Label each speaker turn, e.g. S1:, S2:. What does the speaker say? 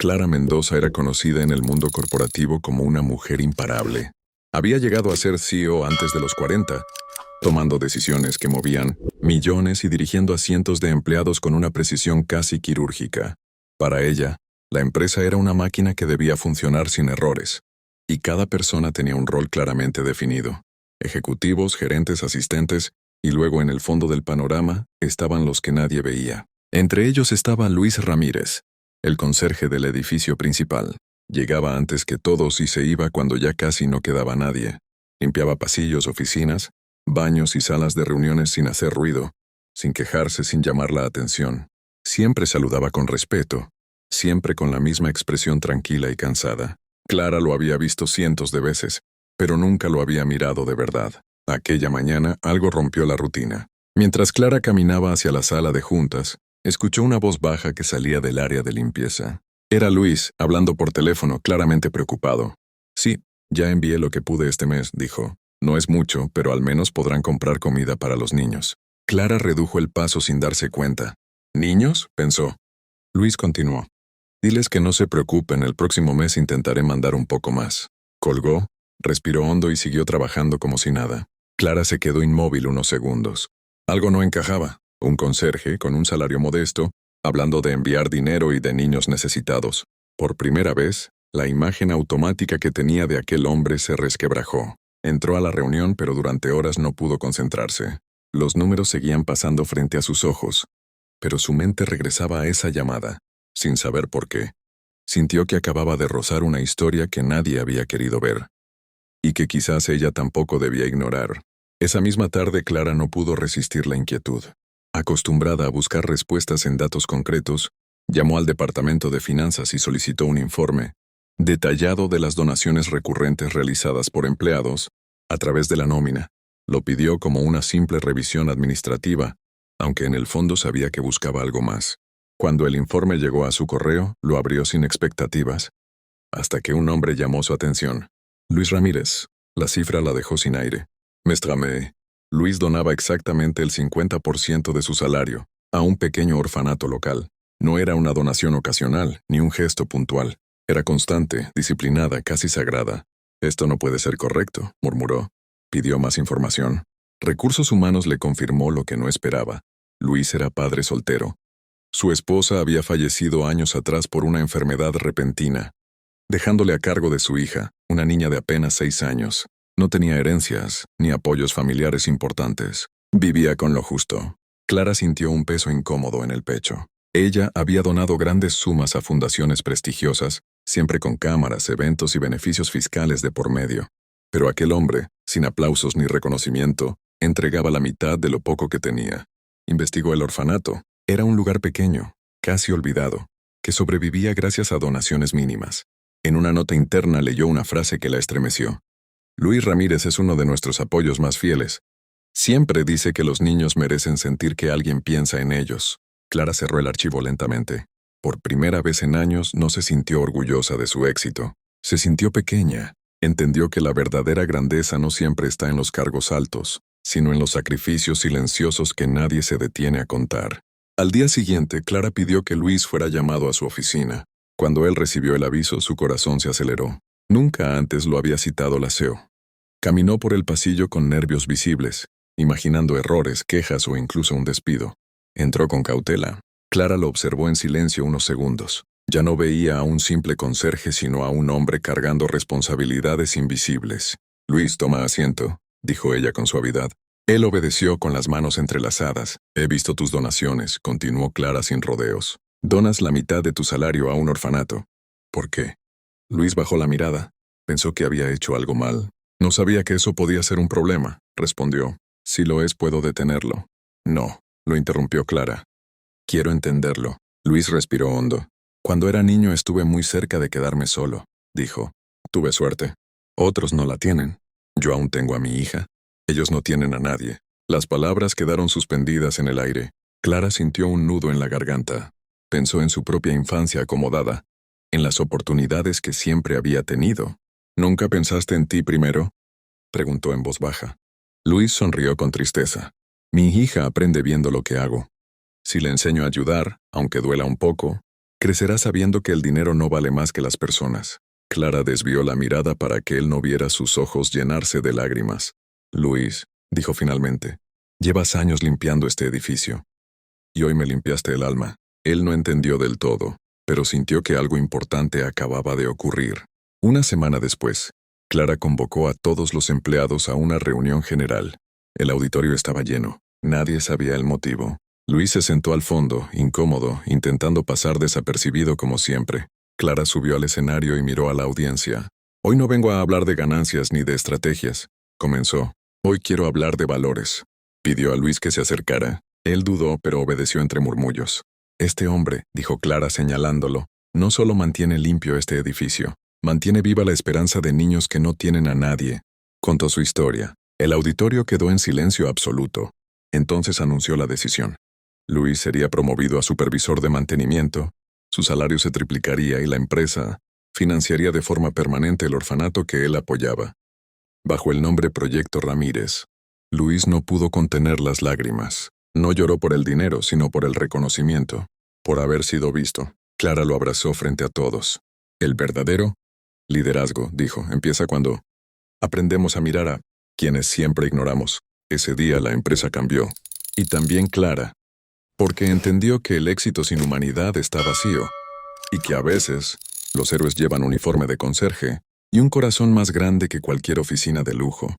S1: Clara Mendoza era conocida en el mundo corporativo como una mujer imparable. Había llegado a ser CEO antes de los 40, tomando decisiones que movían millones y dirigiendo a cientos de empleados con una precisión casi quirúrgica. Para ella, la empresa era una máquina que debía funcionar sin errores, y cada persona tenía un rol claramente definido. Ejecutivos, gerentes, asistentes, y luego en el fondo del panorama estaban los que nadie veía. Entre ellos estaba Luis Ramírez, el conserje del edificio principal. Llegaba antes que todos y se iba cuando ya casi no quedaba nadie. Limpiaba pasillos, oficinas, baños y salas de reuniones sin hacer ruido, sin quejarse, sin llamar la atención. Siempre saludaba con respeto, siempre con la misma expresión tranquila y cansada. Clara lo había visto cientos de veces, pero nunca lo había mirado de verdad. Aquella mañana algo rompió la rutina. Mientras Clara caminaba hacia la sala de juntas, escuchó una voz baja que salía del área de limpieza. Era Luis, hablando por teléfono, claramente preocupado. Sí, ya envié lo que pude este mes, dijo. No es mucho, pero al menos podrán comprar comida para los niños. Clara redujo el paso sin darse cuenta. ¿Niños?, pensó. Luis continuó. Diles que no se preocupen, el próximo mes intentaré mandar un poco más. Colgó, respiró hondo y siguió trabajando como si nada. Clara se quedó inmóvil unos segundos. Algo no encajaba. Un conserje, con un salario modesto, hablando de enviar dinero y de niños necesitados. Por primera vez, la imagen automática que tenía de aquel hombre se resquebrajó. Entró a la reunión, pero durante horas no pudo concentrarse. Los números seguían pasando frente a sus ojos, pero su mente regresaba a esa llamada, sin saber por qué. Sintió que acababa de rozar una historia que nadie había querido ver, y que quizás ella tampoco debía ignorar. Esa misma tarde Clara no pudo resistir la inquietud. Acostumbrada a buscar respuestas en datos concretos, llamó al departamento de finanzas y solicitó un informe detallado de las donaciones recurrentes realizadas por empleados a través de la nómina. Lo pidió como una simple revisión administrativa, aunque en el fondo sabía que buscaba algo más. Cuando el informe llegó a su correo, lo abrió sin expectativas, hasta que un nombre llamó su atención. Luis Ramírez. La cifra la dejó sin aire. Méstrame. Luis donaba exactamente el 50% de su salario a un pequeño orfanato local. No era una donación ocasional, ni un gesto puntual. Era constante, disciplinada, casi sagrada. Esto no puede ser correcto, murmuró. Pidió más información. Recursos Humanos le confirmó lo que no esperaba. Luis era padre soltero. Su esposa había fallecido años atrás por una enfermedad repentina, dejándole a cargo de su hija, una niña de apenas 6 años. No tenía herencias, ni apoyos familiares importantes. Vivía con lo justo. Clara sintió un peso incómodo en el pecho. Ella había donado grandes sumas a fundaciones prestigiosas, siempre con cámaras, eventos y beneficios fiscales de por medio. Pero aquel hombre, sin aplausos ni reconocimiento, entregaba la mitad de lo poco que tenía. Investigó el orfanato. Era un lugar pequeño, casi olvidado, que sobrevivía gracias a donaciones mínimas. En una nota interna leyó una frase que la estremeció. Luis Ramírez es uno de nuestros apoyos más fieles. Siempre dice que los niños merecen sentir que alguien piensa en ellos. Clara cerró el archivo lentamente. Por primera vez en años no se sintió orgullosa de su éxito. Se sintió pequeña. Entendió que la verdadera grandeza no siempre está en los cargos altos, sino en los sacrificios silenciosos que nadie se detiene a contar. Al día siguiente, Clara pidió que Luis fuera llamado a su oficina. Cuando él recibió el aviso, su corazón se aceleró. Nunca antes lo había citado la CEO. Caminó por el pasillo con nervios visibles, imaginando errores, quejas o incluso un despido. Entró con cautela. Clara lo observó en silencio unos segundos. Ya no veía a un simple conserje, sino a un hombre cargando responsabilidades invisibles. Luis, toma asiento, dijo ella con suavidad. Él obedeció con las manos entrelazadas. He visto tus donaciones, continuó Clara sin rodeos. Donas la mitad de tu salario a un orfanato. ¿Por qué? Luis bajó la mirada. Pensó que había hecho algo mal. No sabía que eso podía ser un problema, respondió. Si lo es, puedo detenerlo. No, lo interrumpió Clara. Quiero entenderlo. Luis respiró hondo. Cuando era niño estuve muy cerca de quedarme solo, dijo. Tuve suerte. Otros no la tienen. Yo aún tengo a mi hija. Ellos no tienen a nadie. Las palabras quedaron suspendidas en el aire. Clara sintió un nudo en la garganta. Pensó en su propia infancia acomodada, en las oportunidades que siempre había tenido. ¿Nunca pensaste en ti primero?, preguntó en voz baja. Luis sonrió con tristeza. Mi hija aprende viendo lo que hago. Si le enseño a ayudar, aunque duela un poco, Crecerá sabiendo que el dinero no vale más que las personas. Clara desvió la mirada para que él no viera sus ojos llenarse de lágrimas. Luis, dijo finalmente, llevas años limpiando este edificio. Y hoy me limpiaste el alma. Él no entendió del todo, pero sintió que algo importante acababa de ocurrir. Una semana después, Clara convocó a todos los empleados a una reunión general. El auditorio estaba lleno. Nadie sabía el motivo. Luis se sentó al fondo, incómodo, intentando pasar desapercibido como siempre. Clara subió al escenario y miró a la audiencia. Hoy no vengo a hablar de ganancias ni de estrategias, comenzó. Hoy quiero hablar de valores. Pidió a Luis que se acercara. Él dudó, pero obedeció entre murmullos. Este hombre, dijo Clara señalándolo, no solo mantiene limpio este edificio, mantiene viva la esperanza de niños que no tienen a nadie. Contó su historia. El auditorio quedó en silencio absoluto. Entonces anunció la decisión. Luis sería promovido a supervisor de mantenimiento, su salario se triplicaría y la empresa financiaría de forma permanente el orfanato que él apoyaba. Bajo el nombre Proyecto Ramírez, Luis no pudo contener las lágrimas. No lloró por el dinero, sino por el reconocimiento, por haber sido visto. Clara lo abrazó frente a todos. El verdadero liderazgo, dijo, empieza cuando aprendemos a mirar a quienes siempre ignoramos. Ese día la empresa cambió. Y también Clara, porque entendió que el éxito sin humanidad está vacío, y que a veces los héroes llevan uniforme de conserje y un corazón más grande que cualquier oficina de lujo.